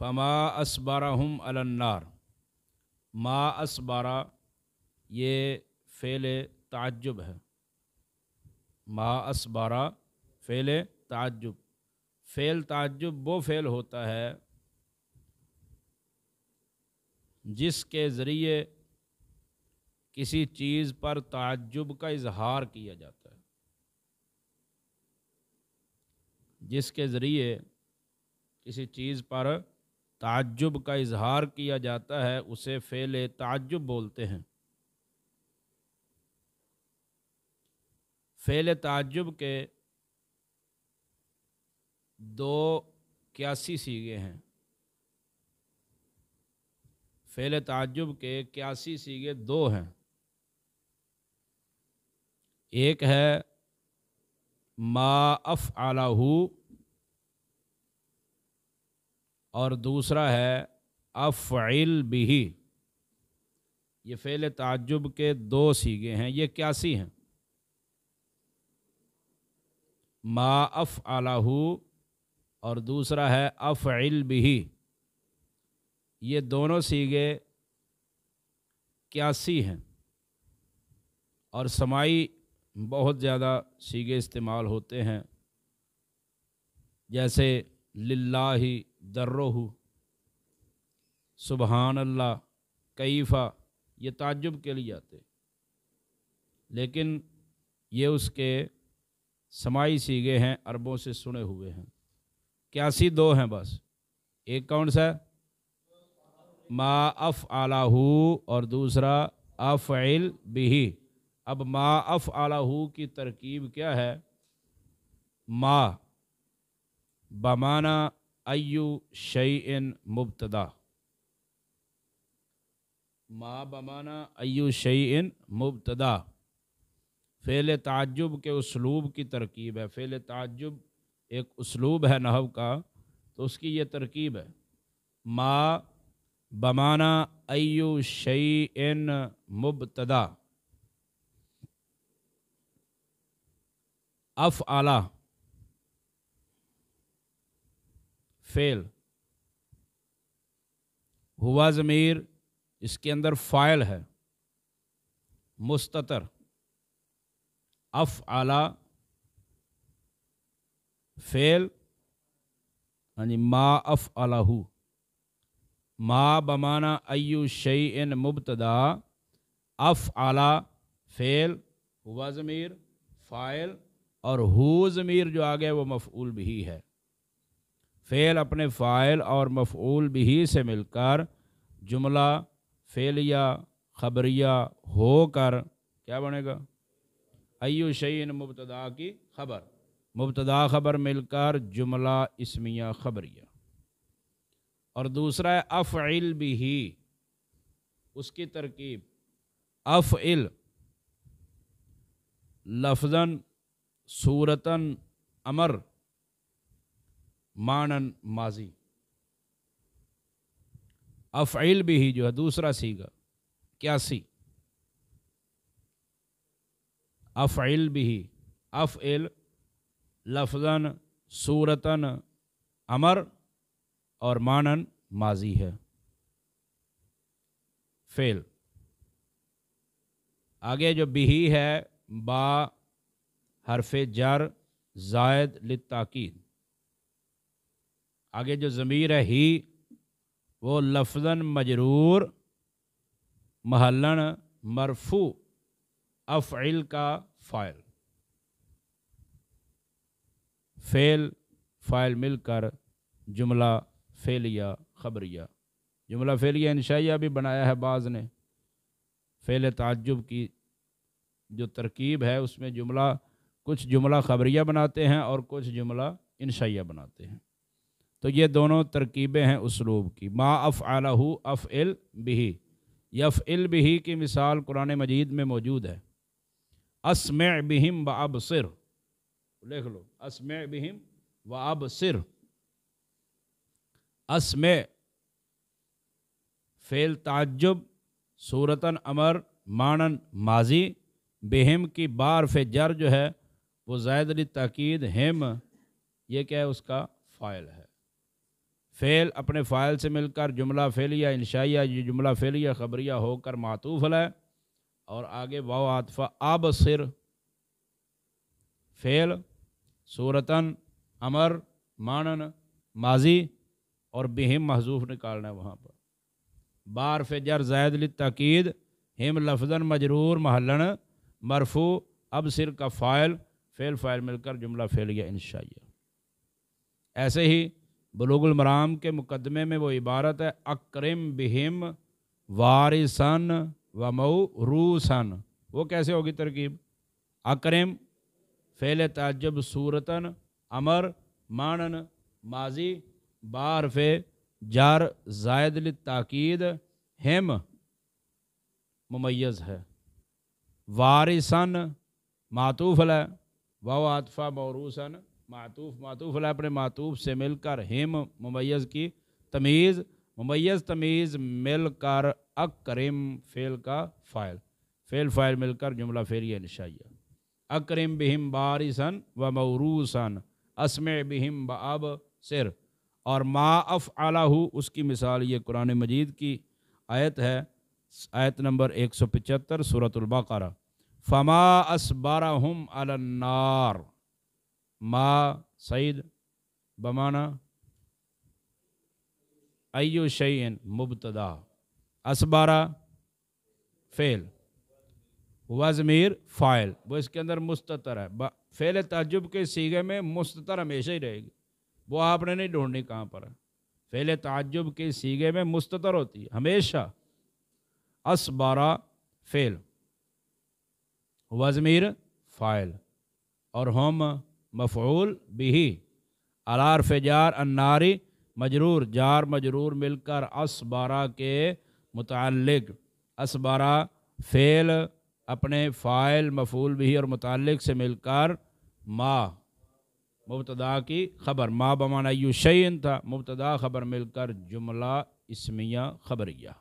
फ़मा अस्बरहुम अलन्नार। मा अस्बरा ये फ़ेल ताज्जुब है। मा अस्बरा फ़ेल ताज्जुब। फ़ेल ताज्जुब वो फ़ेल होता है जिसके ज़रिए किसी चीज़ पर ताज्जुब का इजहार किया जाता है। जिसके ज़रिए किसी चीज़ पर ताज्जुब का इजहार किया जाता है उसे फ़ेल ताज्जुब बोलते हैं। फ़ेल ताज्जुब के दो क्यासी सीगे हैं। फ़ेल ताज्जुब के क्यासी सीगे दो हैं। एक है मा अफ़अलहू और दूसरा है अफ़इल बिही। ये फ़ेल ताज्जुब के दो सीगे हैं, ये क्यासी हैं। मा अफ़अलहू और दूसरा है अफ़इल बिही। ये दोनों सीगे क्यासी हैं और समाई बहुत ज़्यादा सीगे इस्तेमाल होते हैं, जैसे लिल्लाहि दर्रुहु, सुबहान अल्लाह, कैफ़ा, ये ताज्जुब के लिए आते, लेकिन ये उसके समाई सीगे हैं, अरबों से सुने हुए हैं। क्यासी दो हैं बस। एक कौन सा? मा अफ़अलहू और दूसरा अफ़इल बिही। अब मा अफ़अलहू की तरकीब क्या है? मा बमाना अय्यु शैइन मुब्तदा। मा बमाना अय्यु शैइन मुब्तदा फ़ेल ताज्जुब के उसलूब की तरकीब है। फ़ेल ताज्जुब एक उसलूब है नहव का, तो उसकी ये तरकीब है। मा बमाना अय्यु शैइन मुब्तदा। अफ़अला फ़ेल, हुआ ज़मीर, इसके अंदर फ़ाइल है मुस्ततर। अफ़अला फ़ेल, यानी मा अफ़अलहू। मा बमाना अय्यु शैइन मुब्तदा, अफ़अला फ़ेल, हुआ ज़मीर, फ़ाइल, और हू ज़मीर जो आ गया वो मफ़ऊल बिही है। फ़ेल अपने फ़ाइल और मफ़ऊल बिही से मिलकर जुमला फ़ेलिया ख़बरिया होकर क्या बनेगा? अय्यु शैइन मुब्तदा की ख़बर। मुब्तदा ख़बर मिलकर जुमला इस्मिया ख़बरिया। और दूसरा है अफ़इल बिही। उसकी तरकीब अफ़इल लफ्ज़न सूरतन अमर मानन माजी। अफ़इल बिही जो है दूसरा सीगा क्यासी। अफ़इल बिही, अफ़इल लफ्ज़न सूरतन अमर और मानन माजी है। फ़ेल। आगे जो बिही है बा हरफ़े जर ज़ायद लित्ताकीद। आगे जो ज़मीर है ही वो लफ्ज़न मजरूर महल्लन मरफू अफ़इल का फ़ाइल। फ़ेल फ़ाइल मिलकर जुमला फ़ेलिया ख़बरिया। जुमला फ़ेलिया इंशाइया भी बनाया है बाज़ ने। फ़ेल ताज्जुब की जो तरकीब है उसमें जुमला, कुछ जुमला ख़बरिया बनाते हैं और कुछ जुमला इंशाइया बनाते हैं। तो ये दोनों तरकीबें हैं उसलूब की। मा अफ़अलहू अफ़इल बिही। यफ़इल बिही की मिसाल कुरान मजीद में मौजूद है। अस्मे बिहिम व अबसिर, लिख लो, अस्मे बिहिम व अबसिर। अस्मे फ़ेल ताज्जुब सूरतन अमर मानन माजी। बिहिम की बार फे जर जो है वो ज़ायद लित्ताकीद, हिम ये क्या है उसका फ़ाइल है। फ़ेल अपने फ़ाइल से मिलकर जुमला फ़ेलिया इंशाइया, ये जुमला फ़ेलिया ख़बरिया होकर मातूफ़ है। और आगे वाव आतफ़ा अबसिर फ़ेल सूरतन अमर मानन माजी और बिहिम महजूफ निकालना है वहाँ पर। बार फे जर ज़ायद लित्ताकीद हिम लफ्ज़न मजरूर महलन मरफू अब सिर का फ़ाइल फ़ेल फ़ाइल मिलकर जुमला फ़ेलिया इंशाइया। ऐसे ही बुलुगुल मराम के मुकदमे में वो इबारत है अकरिम बिहिम वारिसन व मौरूसन। वो कैसे होगी तरकीब? अकरिम फ़ेल ताज्जुब सूरतन अमर मानन माजी बार फे जार ज़ायद लित्ताकीद हिम मुमय्यज़ है, वारिसन मातूफ़ है, वाव आतफ़ा मौरूसन मातूफ़ है अपने मातूफ़ से मिलकर हिम मुमय्यज़ की तमीज़ मुमय्यज़ तमीज़ मिलकर अकरिम फ़ेल का फ़ाइल फ़ेल फ़ाइल मिलकर जुमला फ़ेलिया इंशाइया। अकरिम बिहिम बारिसन व मौरूसन अस्मे बिहिम बअब सिर। और मा अफ़अलहु उसकी मिसाल ये कुरान मजीद की आयत है, आयत नंबर 175 सूरतुल बक़रा। फ़मा अस्बरहुम अलन्नार मा सईद बमाना अय्यु शैइन मुब्तदा असबारा फ़ेल वज़मीर फ़ाइल वो इसके अंदर मुस्ततर है। फ़ेल ताज्जुब के सीगे में मुस्ततर हमेशा ही रहेगी, वो आपने नहीं ढूंढनी कहाँ पर है। फ़ेल ताज्जुब के सीगे में मुस्ततर होती है हमेशा। असबारा फ़ेल वज़मीर फ़ाइल और हम मफ़ऊल बिही अलार फ़जार अन्नारी मजरूर जार मजरूर मिलकर असबारा के मुताल्लिक़ असबारा फ़ेल अपने फ़ाइल मफ़ऊल बिही और मुताल्लिक़ से मिलकर मा मुब्तदा की ख़बर मा बमाना युशैन था, मुब्तदा ख़बर मिलकर जुमला इस्मिया ख़बरिया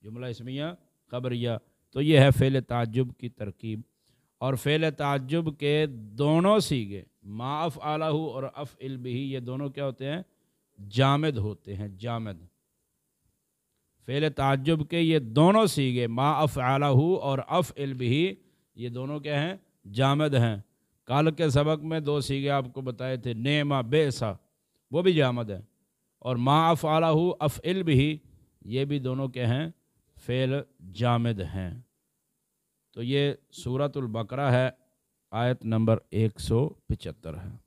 जुमला इस्मिया ख़बरिया। तो ये है फ़ेल ताज्जुब की तरकीब। और फ़ेल ताज्जुब के दोनों सीगे मा अफ़अलहु और अफ़इल बिही ये दोनों क्या होते हैं? जामिद होते हैं। जामिद फ़ेल ताज्जुब के ये दोनों सीगे मा अफ़अलहु और अफ़इल बिही ये दोनों क्या हैं? जामिद हैं। कल के सबक में दो सीगे आपको बताए थे, नेमा बेसा वो भी जामिद है, और मा अफ़अलहु अफ़इल बिही ये भी दोनों क्या हैं? फ़ेल जामिद हैं। तो ये सूरतुल बकरा है, आयत नंबर 175 है।